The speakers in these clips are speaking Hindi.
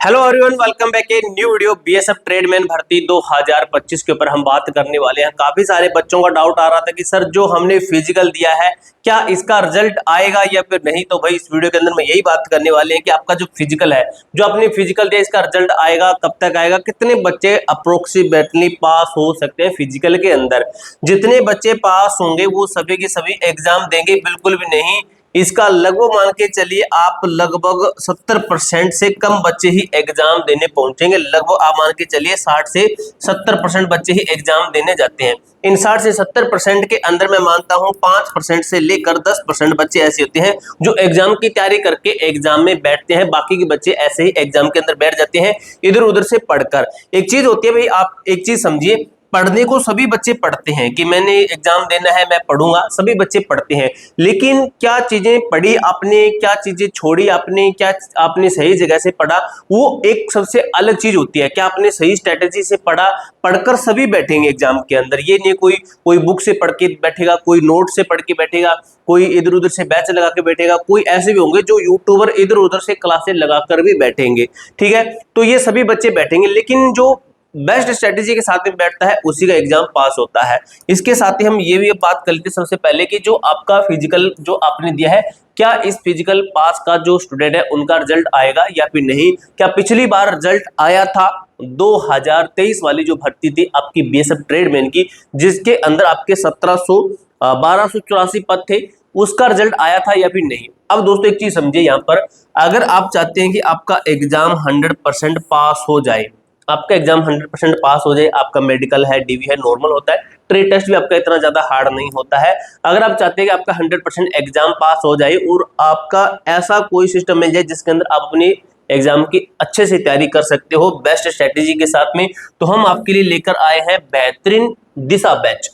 Hello everyone, welcome back a new video. BSF tradesman भर्ती 2025 के ऊपर हम बात करने वाले हैं। काफी सारे बच्चों का डाउट आ रहा था कि सर जो हमने फिजिकल दिया है क्या इसका रिजल्ट आएगा या फिर नहीं। तो भाई इस वीडियो के अंदर में यही बात करने वाले हैं कि आपका जो फिजिकल है, जो आपने फिजिकल दिया, इसका रिजल्ट आएगा, कब तक आएगा, कितने बच्चे अप्रोक्सीमेटली पास हो सकते हैं फिजिकल के अंदर। जितने बच्चे पास होंगे वो सभी के सभी एग्जाम देंगे, बिल्कुल भी नहीं। इसका लगभग मान के चलिए आप लगभग 70% से कम बच्चे ही एग्जाम देने पहुंचेंगे। लगभग आप मान के चलिए 60 से 70% बच्चे ही एग्जाम देने जाते हैं। इन 60 से 70% के अंदर मैं मानता हूं 5% से लेकर 10% बच्चे ऐसे होते हैं जो एग्जाम की तैयारी करके एग्जाम में बैठते हैं। बाकी के बच्चे ऐसे ही एग्जाम के अंदर बैठ जाते हैं इधर उधर से पढ़कर। एक चीज होती है भाई, आप एक चीज समझिए, पढ़ने को सभी बच्चे पढ़ते हैं कि मैंने एग्जाम देना है मैं पढ़ूंगा, सभी बच्चे पढ़ते हैं। लेकिन क्या चीजें पढ़ी आपने, क्या चीजें छोड़ी आपने, क्या आपने सही जगह से पढ़ा, वो एक सबसे अलग चीज होती है। क्या आपने सही स्ट्रेटेजी से पढ़ा। पढ़कर सभी बैठेंगे एग्जाम के अंदर, ये नहीं कोई कोई बुक से पढ़ के बैठेगा, कोई नोट से पढ़ के बैठेगा, कोई इधर उधर से बैच लगा के बैठेगा, कोई ऐसे भी होंगे जो यूट्यूबर इधर उधर से क्लासेस लगाकर भी बैठेंगे। ठीक है, तो ये सभी बच्चे बैठेंगे, लेकिन जो बेस्ट स्ट्रेटेजी के साथ में बैठता है उसी का एग्जाम पास होता है। इसके साथ ही हम ये भी बात कर लेते हैं सबसे पहले कि जो आपका फिजिकल जो आपने दिया है, क्या इस फिजिकल पास का जो स्टूडेंट है उनका रिजल्ट आएगा या फिर नहीं। क्या पिछली बार रिजल्ट आया था 2023 वाली जो भर्ती थी आपकी बीएसएफ ट्रेडमैन की, जिसके अंदर आपके 1284 पद थे, उसका रिजल्ट आया था या फिर नहीं। अब दोस्तों एक चीज समझिए, यहाँ पर अगर आप चाहते हैं कि आपका एग्जाम 100% पास हो जाए, आपका एग्जाम 100% पास हो जाए, आपका मेडिकल है, डीवी है, नॉर्मल होता है, ट्रे टेस्ट भी आपका इतना ज्यादा हार्ड नहीं होता है। अगर आप चाहते हैं कि आपका 100% एग्जाम पास हो जाए और आपका ऐसा कोई सिस्टम मिल जाए जिसके अंदर आप अपनी एग्जाम की अच्छे से तैयारी कर सकते हो बेस्ट स्ट्रेटेजी के साथ में, तो हम आपके लिए लेकर आए हैं बेहतरीन दिशा बैच।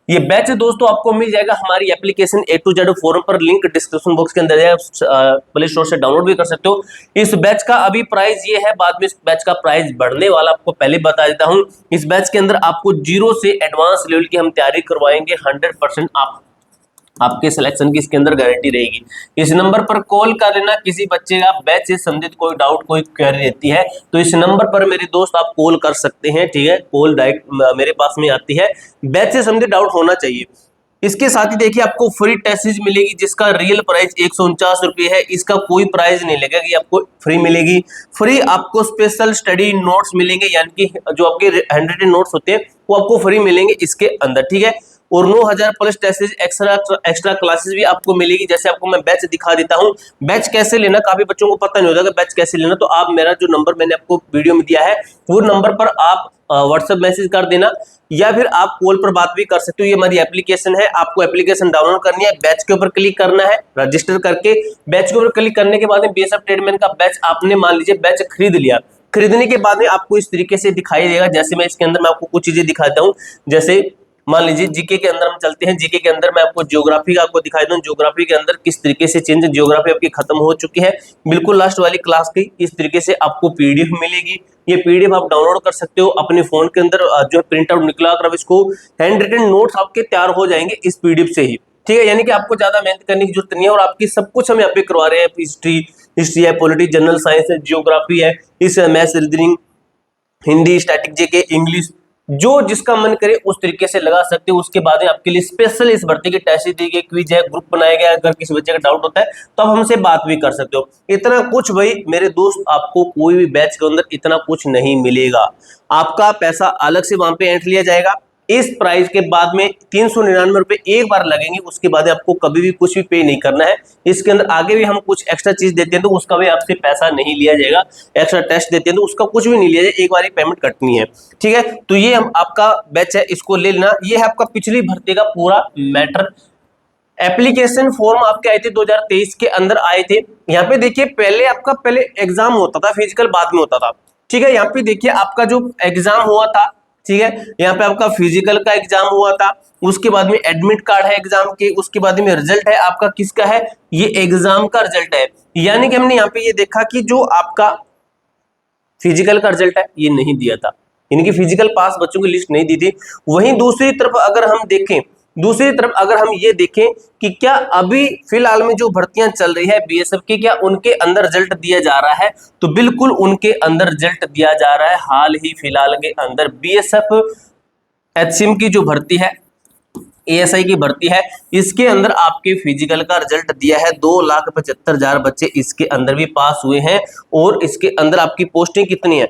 ये बैच दोस्तों आपको मिल जाएगा हमारी application A to Z forum पर, लिंक डिस्क्रिप्शन बॉक्स के अंदर है, प्ले स्टोर से डाउनलोड भी कर सकते हो। इस बैच का अभी प्राइस ये है, बाद में इस बैच का प्राइस बढ़ने वाला, आपको पहले बता देता हूं। इस बैच के अंदर आपको 0 से एडवांस लेवल की हम तैयारी करवाएंगे। 100% आपके सिलेक्शन की इसके अंदर गारंटी रहेगी। इस नंबर पर कॉल कर लेना, किसी बच्चे का बैच से संबंधित कोई डाउट कोई क्वेरी रहती है तो इस नंबर पर मेरे दोस्त आप कॉल कर सकते हैं। ठीक है, कॉल डायरेक्ट मेरे पास में आती है, बैच से संबंधित डाउट होना चाहिए। इसके साथ ही देखिए आपको फ्री टेस्ट सीरीज मिलेगी जिसका रियल प्राइस 149 रुपये है। इसका कोई प्राइस नहीं लगेगा कि आपको फ्री मिलेगी। फ्री आपको स्पेशल स्टडी नोट्स मिलेंगे, यानी कि जो आपके हैंडरिटन नोट्स होते हैं वो आपको फ्री मिलेंगे इसके अंदर। ठीक है, और 9000 plus test series extra classes भी आपको मिलेगी। जैसे आपको मैं बैच दिखा देता हूं, बैच कैसे लेना, काफी बच्चों को पता नहीं होता कि बैच कैसे लेना। तो आप मेरा जो नंबर मैंने आपको वीडियो में दिया है वो नंबर पर आप व्हाट्सएप मैसेज कर देना या फिर आप कॉल पर बात भी कर सकते हो। ये हमारी एप्लीकेशन है, आपको एप्लीकेशन डाउनलोड करनी है, बैच के ऊपर क्लिक करना है, रजिस्टर करके बैच के ऊपर क्लिक करने के बाद में बीएसएफ ट्रेडमैन का बैच आपने मान लीजिए बैच खरीद लिया। खरीदने के बाद में आपको इस तरीके से दिखाई देगा। जैसे मैं इसके अंदर मैं आपको कुछ चीजें दिखाता हूँ, जैसे मान लीजिए जीके के अंदर हम चलते हैं। जीके के अंदर मैं आपको ज्योग्राफी का आपको दिखाई दूं, ज्योग्राफी के अंदर किस तरीके से चेंज, ज्योग्राफी आपकी खत्म हो चुकी है बिल्कुल लास्ट वाली क्लास की। इस तरीके से आपको पीडीएफ मिलेगी, ये पीडीएफ आप डाउनलोड कर सकते हो अपने फोन के अंदर, जो है प्रिंट आउट निकला कर इसको, हैंड रिटन नोट्स आपके तैयार हो जाएंगे इस पीडीएफ से ही। ठीक है, यानी कि आपको ज्यादा मेहनत करने की जरूरत नहीं है और आपकी सब कुछ हम यहाँ पे करवा रहे हैं। हिस्ट्री है, पॉलिटी, जनरल साइंस है, जियोग्राफी है, इस maths, reasoning, Hindi, static GK, English, जो जिसका मन करे उस तरीके से लगा सकते हो। उसके बाद में आपके लिए स्पेशल इस भर्ती की टेस्ट दी गई, क्विज है, ग्रुप बनाया गया। अगर किसी बच्चे का डाउट होता है तो आप हमसे बात भी कर सकते हो। इतना कुछ भाई मेरे दोस्त, आपको कोई भी बैच के अंदर इतना कुछ नहीं मिलेगा। आपका पैसा अलग से वहां पे एंट्री लिया जाएगा। इस प्राइस के बाद में 399 रुपए एक बार लगेंगे, उसके बाद आपको कभी भी कुछ भी पे नहीं करना है। इसके अंदर आगे भी हम कुछ एक्स्ट्रा चीज देते हैं तो उसका भी आपसे पैसा नहीं लिया जाएगा। एक्स्ट्रा टेस्ट देते हैं तो उसका कुछ भी नहीं लिया जाएगा, एक बार ही पेमेंट कटनी है। ठीक है, तो ये हम आपका बैच है, इसको ले लेना। ये है आपका पिछली भर्ती का पूरा मैटर। एप्लीकेशन फॉर्म आपके आए थे 2023 के अंदर आए थे। यहाँ पे देखिए पहले आपका एग्जाम होता था, फिजिकल बाद में होता था। ठीक है, यहाँ पे देखिए आपका जो एग्जाम हुआ था, ठीक है, यहाँ पे आपका फिजिकल का एग्जाम हुआ था, उसके बाद में एडमिट कार्ड है एग्जाम के, उसके बाद में रिजल्ट है आपका किसका है, ये एग्जाम का रिजल्ट है। यानी कि हमने यहाँ पे ये देखा कि जो आपका फिजिकल का रिजल्ट है ये नहीं दिया था, यानी कि फिजिकल पास बच्चों की लिस्ट नहीं दी थी। वहीं दूसरी तरफ अगर हम देखें दूसरी तरफ अगर हम ये देखें कि क्या अभी फिलहाल में जो भर्तियां चल रही है बीएसएफ की, क्या उनके अंदर रिजल्ट दिया जा रहा है, तो बिल्कुल उनके अंदर रिजल्ट दिया जा रहा है। हाल ही फिलहाल के अंदर बीएसएफ एचसीएम की जो भर्ती है, एएसआई की भर्ती है, इसके अंदर आपके फिजिकल का रिजल्ट दिया है। 2,75,000 बच्चे इसके अंदर भी पास हुए हैं और इसके अंदर आपकी पोस्टें कितनी है,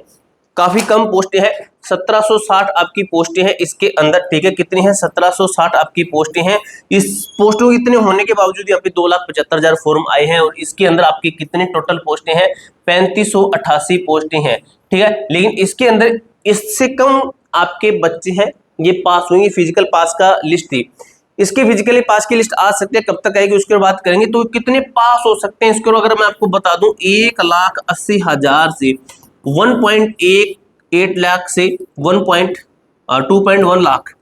काफी कम पोस्टें हैं, 1760 आपकी पोस्टें हैं इसके अंदर, ठीक है। कितनी है, 1760 आपकी पोस्टें हैं। इस पोस्टों इतने होने के बावजूद यहाँ पे 2,75,000 फॉर्म आए हैं और इसके अंदर आपकी कितने टोटल पोस्टें हैं, 3588 पोस्टें हैं, ठीक है। लेकिन इसके अंदर इससे कम आपके बच्चे हैं ये पास हुए। फिजिकल पास का लिस्ट थी, इसके फिजिकली पास की लिस्ट आ सकती है, कब तक आएगी उसके बात करेंगे। तो कितने पास हो सकते हैं इसको अगर मैं आपको बता दूं, 1,80,000 से 1.8 लाख से 2.1 लाख,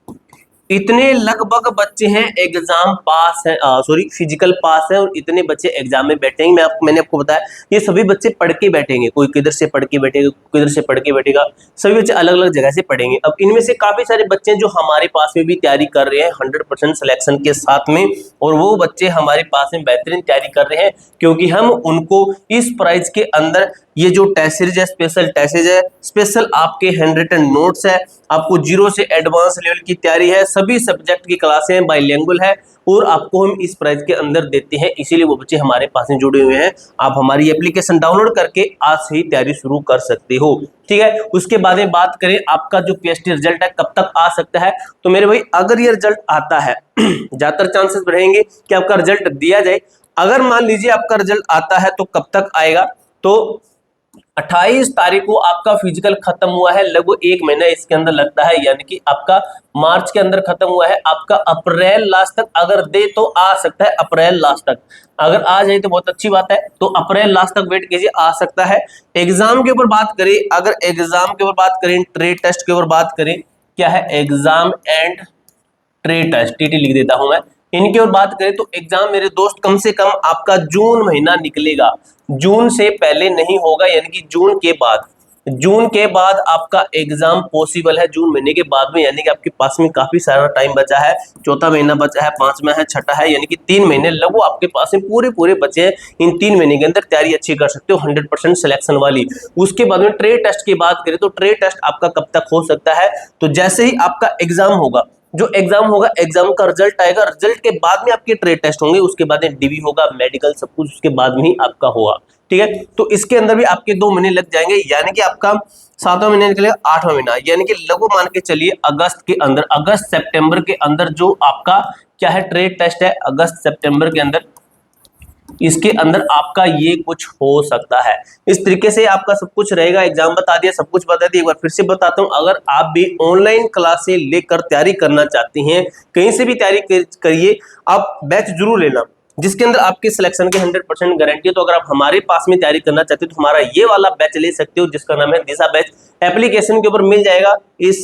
इतने लगभग बच्चे हैं एग्जाम पास है, सॉरी फिजिकल पास है और इतने बच्चे एग्जाम में बैठेंगे। मैंने आपको बताया ये सभी बच्चे पढ़ के बैठेंगे, कोई किधर से पढ़ के बैठेगा, किधर से पढ़ के बैठेगा, सभी बच्चे अलग अलग जगह से पढ़ेंगे। अब इनमें से काफी सारे बच्चे जो हमारे पास में भी तैयारी कर रहे हैं 100% सिलेक्शन के साथ में, और वो बच्चे हमारे पास में बेहतरीन तैयारी कर रहे हैं क्योंकि हम उनको इस प्राइज के अंदर ये जो टेस्ट सीरीज है, स्पेशल टेस्ट सीरीज है, स्पेशल आपके हैंड रिटन नोट्स है, आपको जीरो से एडवांस लेवल की तैयारी है, सभी सब्जेक्ट की क्लासें बाइलिंगुअल है और आपको हम इस प्राइस के अंदर देते हैं। इसीलिए वो बच्चे हमारे पास में जुड़े हुए हैं। आप हमारी एप्लीकेशन डाउनलोड करके आज से ही तैयारी शुरू कर सकते हो, ठीक है। उसके बाद में बात करें आपका जो पीएसटी रिजल्ट है कब तक आ सकता है, तो मेरे भाई अगर ये रिजल्ट आता है ज्यादातर चांसेस रहेंगे कि आपका रिजल्ट दिया जाए। अगर मान लीजिए आपका रिजल्ट आता है तो कब तक आएगा, तो 28 तारीख को आपका फिजिकल खत्म हुआ है, लगभग 1 महीना इसके अंदर लगता है, यानी कि आपका मार्च के अंदर खत्म हुआ है, आपका अप्रैल लास्ट तक अगर दे तो आ सकता है। अप्रैल लास्ट तक अगर आ जाए तो बहुत अच्छी बात है, तो अप्रैल लास्ट तक वेट कीजिए, आ सकता है। एग्जाम के ऊपर बात करें, अगर एग्जाम के ऊपर बात करें, ट्रेड टेस्ट के ऊपर बात करें, क्या है exam and trade test, TT लिख देता हूं मैं, इनकी और बात करें तो एग्जाम मेरे दोस्त कम से कम आपका जून महीना निकलेगा, जून से पहले नहीं होगा, यानी कि जून के बाद आपका एग्जाम पॉसिबल है, जून महीने के बाद में, यानी कि आपके पास में काफी सारा टाइम बचा है। चौथा महीना बचा है, 5वां है, छठा है, यानी कि 3 महीने लगभग आपके पास में पूरे बचे हैं। इन 3 महीने के अंदर तैयारी अच्छी कर सकते हो 100% सिलेक्शन वाली। उसके बाद में ट्रेड टेस्ट की बात करें तो ट्रेड टेस्ट आपका कब तक हो सकता है, तो जैसे ही आपका एग्जाम होगा, जो एग्जाम होगा, एग्जाम का रिजल्ट आएगा, रिजल्ट के बाद में आपके ट्रेड टेस्ट होंगे, उसके बाद में डीबी होगा, मेडिकल सब कुछ उसके बाद में ही आपका होगा, ठीक है। तो इसके अंदर भी आपके 2 महीने लग जाएंगे, यानी कि आपका 7वां महीना निकलेगा, 8वां महीना, यानी कि लगभग मान के चलिए अगस्त के अंदर, अगस्त सितंबर के अंदर जो आपका क्या है ट्रेड टेस्ट है, अगस्त सितंबर के अंदर, इसके अंदर आपका ये कुछ हो सकता है। इस तरीके से आपका सब कुछ रहेगा। एग्जाम बता दिया, सब कुछ बता दिया, एक बार फिर से बताता हूं, अगर आप भी ऑनलाइन क्लासें लेकर तैयारी करना चाहती हैं, कहीं से भी तैयारी करिए, आप बैच जरूर लेना जिसके अंदर आपके सिलेक्शन की 100% गारंटी है। तो अगर आप हमारे पास में तैयारी करना चाहते हो तो हमारा ये वाला बैच ले सकते हो जिसका नाम है दिशा बैच। एप्लीकेशन के ऊपर मिल जाएगा, इस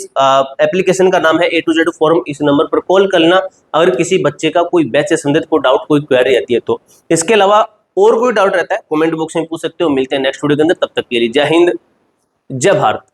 एप्लीकेशन का नाम है A to Z फॉर्म। इस नंबर पर कॉल करना अगर किसी बच्चे का कोई बैच से संबंधित कोई डाउट, कोई क्वेरी आती है तो। इसके अलावा और कोई डाउट रहता है कमेंट बॉक्स में पूछ सकते हो। मिलते हैं नेक्स्ट वीडियो के अंदर, तब तक के लिए जय हिंद, जय भारत।